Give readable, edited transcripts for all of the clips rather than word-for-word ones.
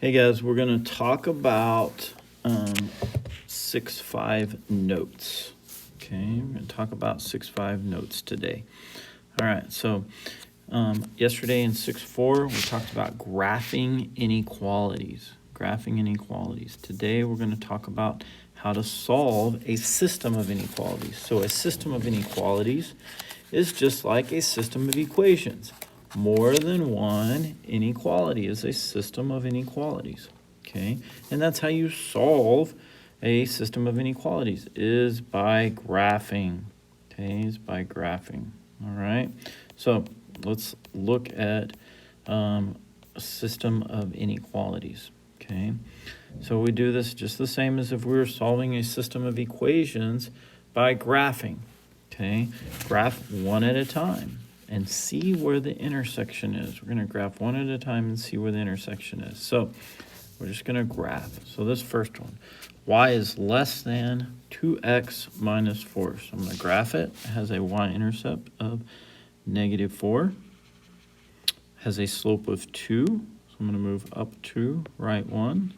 Hey guys, we're going to talk about 6-5 notes. Okay, we're going to talk about 6-5 notes today. All right, so yesterday in 6-4, we talked about graphing inequalities. Today we're going to talk about how to solve a system of inequalities. So a system of inequalities is just like a system of equations. More than one inequality is a system of inequalities, okay? And that's how you solve a system of inequalities, is by graphing, okay? Is by graphing, all right? So let's look at a system of inequalities, okay? So we do this just the same as if we were solving a system of equations by graphing, okay? Graph one at a time and see where the intersection is. We're going to graph one at a time and see where the intersection is. So we're just going to graph. So this first one, y is less than 2x minus 4. So I'm going to graph it. It has a y-intercept of -4. Has a slope of 2. So I'm going to move up 2, right 1.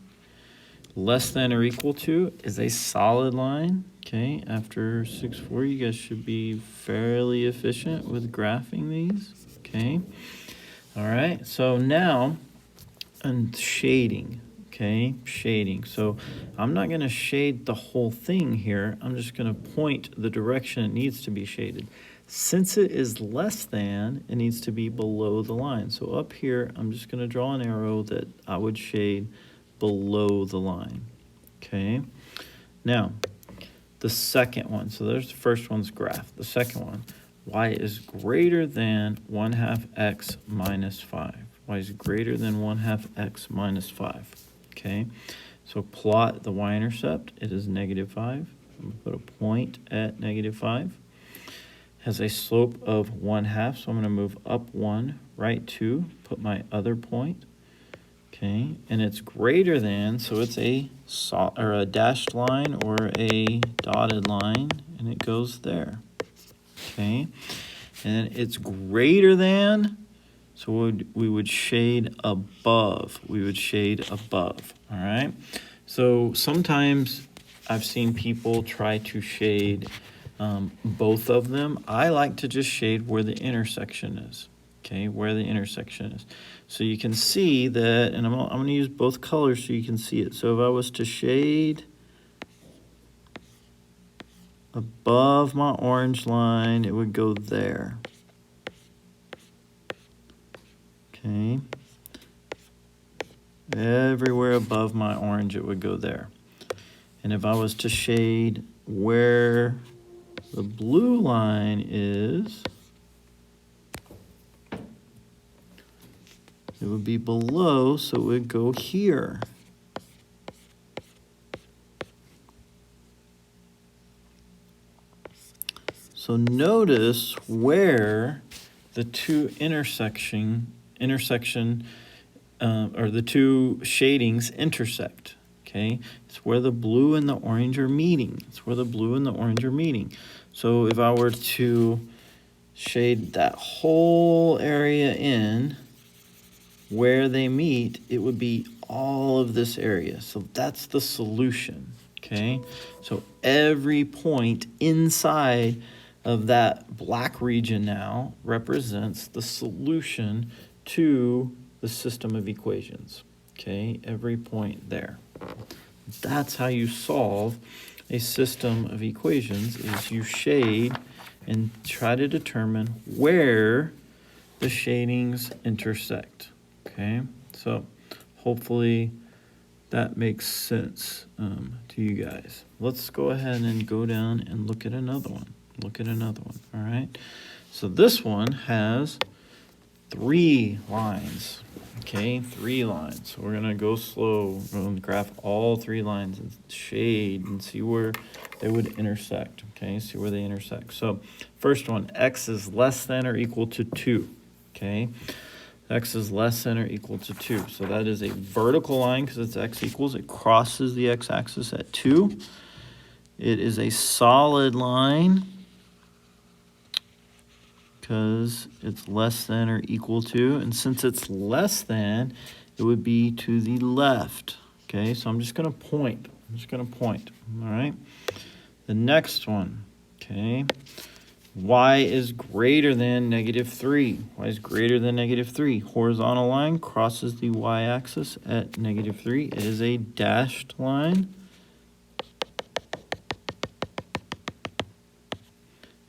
Less than or equal to is a solid line. Okay, after 6-4, you guys should be fairly efficient with graphing these. Okay, all right, so now, and shading, okay, shading. So I'm not going to shade the whole thing here. I'm just going to point the direction it needs to be shaded. Since it is less than, it needs to be below the line. So up here, I'm just going to draw an arrow that I would shade below the line, okay? Now, the second one, so there's the first one's graph. The second one, y is greater than 1/2 x minus 5. Y is greater than 1/2 x minus 5, okay? So plot the y-intercept. It is -5. I'm going to put a point at -5. Has a slope of 1/2, so I'm going to move up 1, right 2, put my other point. Okay, and it's greater than, so it's a dashed line or a dotted line, and it goes there. Okay, and it's greater than, so we would shade above. All right, so sometimes I've seen people try to shade both of them. I like to just shade where the intersection is. Okay, where the intersection is. So you can see that, and I'm going to use both colors so you can see it. So if I was to shade above my orange line, it would go there. Okay. Everywhere above my orange, it would go there. And if I was to shade where the blue line is, it would be below, so it would go here. So notice where the two or the two shadings intersect. Okay, it's where the blue and the orange are meeting. So if I were to shade that whole area in, where they meet, it would be all of this area. So that's the solution, okay? So every point inside of that black region now represents the solution to the system of equations, okay? Every point there. That's how you solve a system of equations, is you shade and try to determine where the shadings intersect. Okay, so hopefully that makes sense to you guys. Let's go ahead and go down and look at another one. All right. So this one has 3 lines. Okay, 3 lines. So we're going to go slow. We're going to graph all 3 lines and shade and see where they would intersect. Okay, see where they intersect. So first one, x is less than or equal to 2. Okay. X is less than or equal to 2. So that is a vertical line because it's x equals. It crosses the x-axis at 2. It is a solid line because it's less than or equal to. And since it's less than, it would be to the left. Okay, so I'm just going to point. All right. The next one, okay, y is greater than -3. Y is greater than -3. Horizontal line crosses the y-axis at -3. It is a dashed line.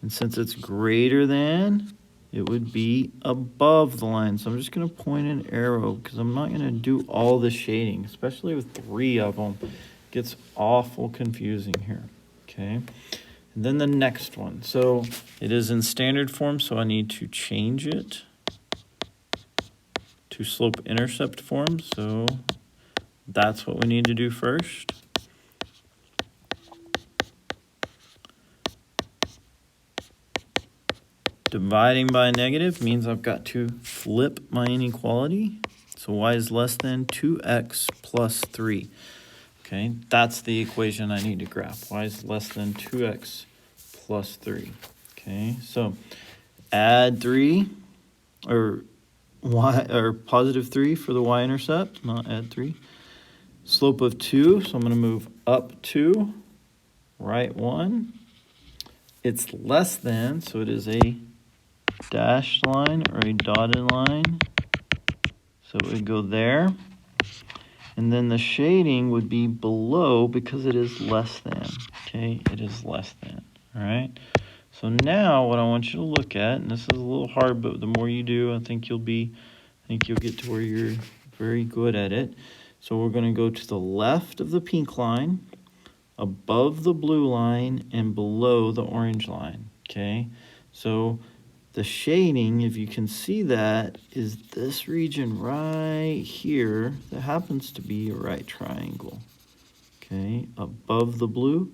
And since it's greater than, it would be above the line. So I'm just going to point an arrow because I'm not going to do all the shading, especially with 3 of them. It gets awful confusing here. Okay. And then the next one. So it is in standard form, so I need to change it to slope-intercept form. So that's what we need to do first. Dividing by negative means I've got to flip my inequality. So y is less than 2x plus 3. Okay, that's the equation I need to graph. Y is less than 2x plus 3. Okay, so add 3, or positive 3 for the y-intercept, not add 3. Slope of 2, so I'm going to move up 2, right 1. It's less than, so it is a dashed line or a dotted line. So it would go there. And then the shading would be below because it is less than. Okay, it is less than. All right. So now what I want you to look at, and this is a little hard, but the more you do, I think you'll get to where you're very good at it. So we're going to go to the left of the pink line, above the blue line, and below the orange line. Okay. So the shading, if you can see that, is this region right here that happens to be a right triangle. Okay, above the blue,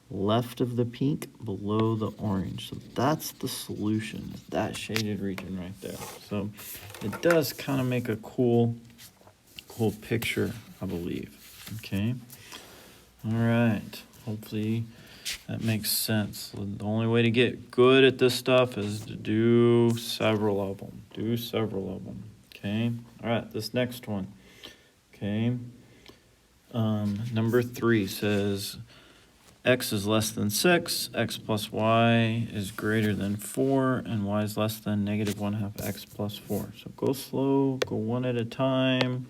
left of the pink, below the orange. So that's the solution, that shaded region right there. So it does kind of make a cool picture, I believe. Okay, all right, hopefully that makes sense. The only way to get good at this stuff is to do several of them. Okay. All right. This next one. Okay. Number 3 says x is less than 6, x plus y is greater than 4, and y is less than -1/2 x plus 4. So go slow, go one at a time.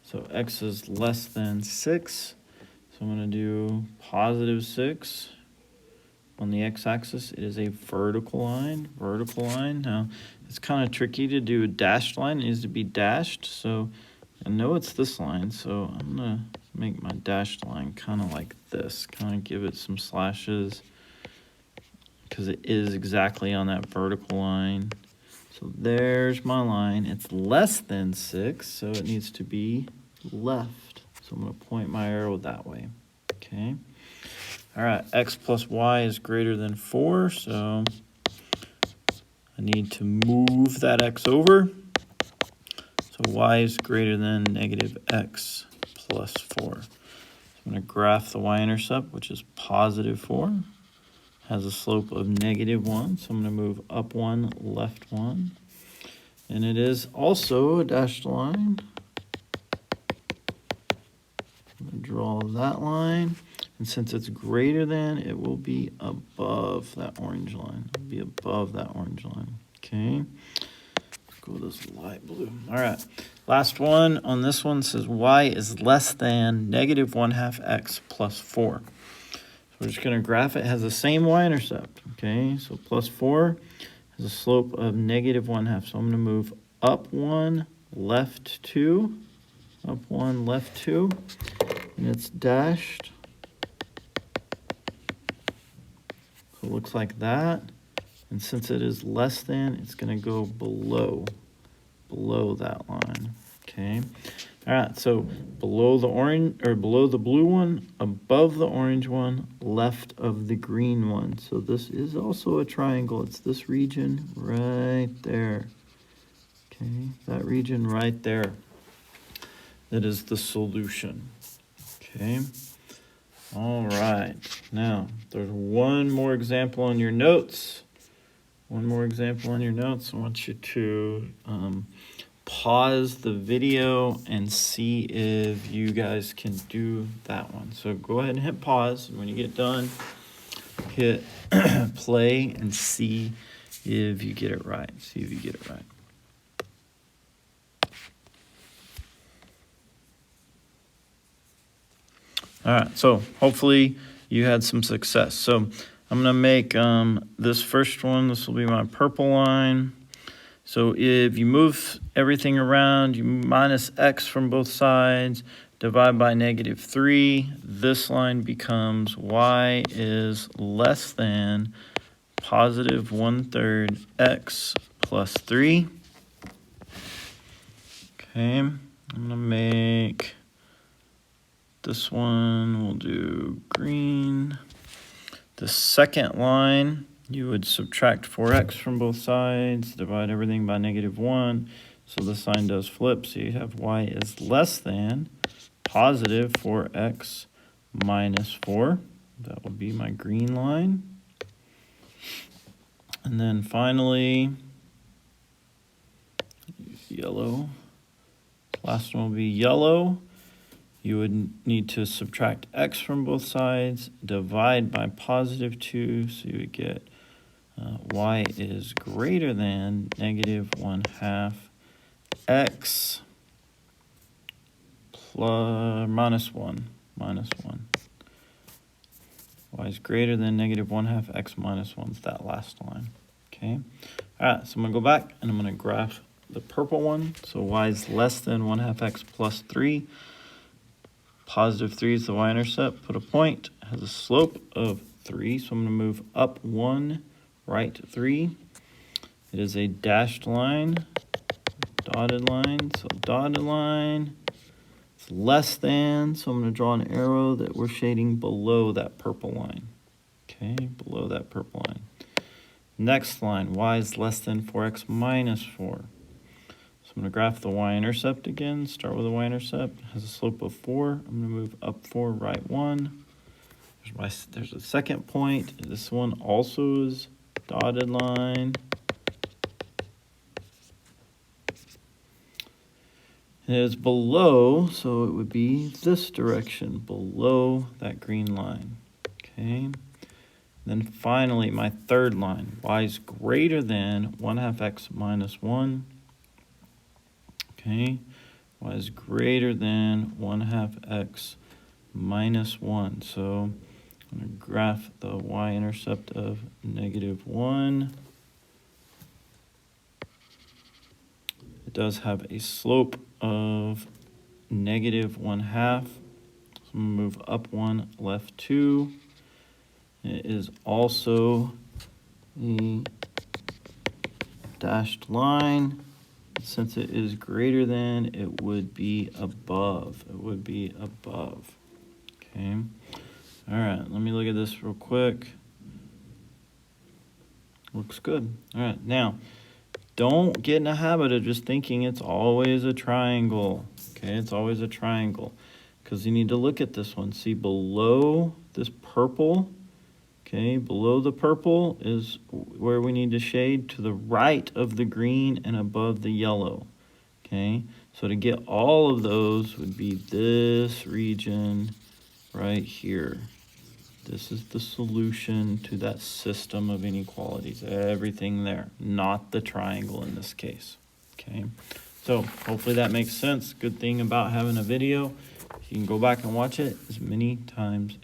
So x is less than 6. So I'm going to do positive 6 on the x-axis. It is a vertical line. Now, it's kind of tricky to do a dashed line. It needs to be dashed. So I know it's this line. So I'm going to make my dashed line kind of like this. Kind of give it some slashes because it is exactly on that vertical line. So there's my line. It's less than 6, so it needs to be left. So I'm going to point my arrow that way. Okay. All right. X plus y is greater than 4. So I need to move that x over. So y is greater than -x plus 4. So I'm going to graph the y-intercept, which is positive 4. Has a slope of -1. So I'm going to move up 1, left 1. And it is also a dashed line. I'm going to draw that line, and since it's greater than, it will be above that orange line. It'll be above that orange line. Okay. Let's go with this light blue. All right. Last one on this one says y is less than -1/2 x plus 4. So we're just going to graph it. It has the same y-intercept. Okay. So plus 4 has a slope of -1/2. So I'm going to move up 1, left 2, up 1, left 2. And it's dashed. So it looks like that. And since it is less than, it's going to go below that line. Okay. All right. So below the orange, or below the blue one, above the orange one, left of the green one. So this is also a triangle. It's this region right there. Okay. That region right there. That is the solution. Okay. All right. Now, there's one more example on your notes. I want you to pause the video and see if you guys can do that one. So go ahead and hit pause. When you get done, hit play and see if you get it right. See if you get it right. All right, so hopefully you had some success. So I'm gonna make this first one, this will be my purple line. So if you move everything around, you minus x from both sides, divide by -3, this line becomes y is less than positive 1/3 x plus 3. Okay, I'm gonna make this one, we'll do green. The second line, you would subtract 4x from both sides, divide everything by -1. So the sign does flip, so you have y is less than positive 4x minus 4. That would be my green line. And then finally, yellow. Last one will be yellow. You would need to subtract x from both sides, divide by +2, so you would get y is greater than -1/2 x plus minus 1. Y is greater than -1/2 x minus 1 is that last line. Okay. All right, so I'm going to go back and I'm going to graph the purple one. So y is less than 1/2 x plus 3. Positive 3 is the y-intercept. Put a point. It has a slope of 3, so I'm going to move up 1, right 3. It is a dashed line, dotted line. So dotted line, it's less than, so I'm going to draw an arrow that we're shading below that purple line. Okay, below that purple line. Next line, y is less than 4x minus 4. So I'm going to graph the y-intercept again. Start with the y-intercept. It has a slope of 4. I'm going to move up 4, right 1. There's a second point. This one also is dotted line. It is below, so it would be this direction, below that green line. Okay. Then finally, my third line, y is greater than 1/2 x minus 1. Okay, y is greater than 1/2 x minus 1. So I'm going to graph the y-intercept of -1. It does have a slope of -1/2. So I'm going to move up 1, left 2. It is also a dashed line. Since it is greater than, it would be above. It would be above. Okay. All right, let me look at this real quick. Looks good. All right, now, don't get in a habit of just thinking it's always a triangle. Okay, it's always a triangle. Because you need to look at this one. See, below this purple, okay, below the purple is where we need to shade, to the right of the green and above the yellow. Okay, so to get all of those would be this region right here. This is the solution to that system of inequalities. Everything there, not the triangle in this case. Okay, so hopefully that makes sense. Good thing about having a video, you can go back and watch it as many times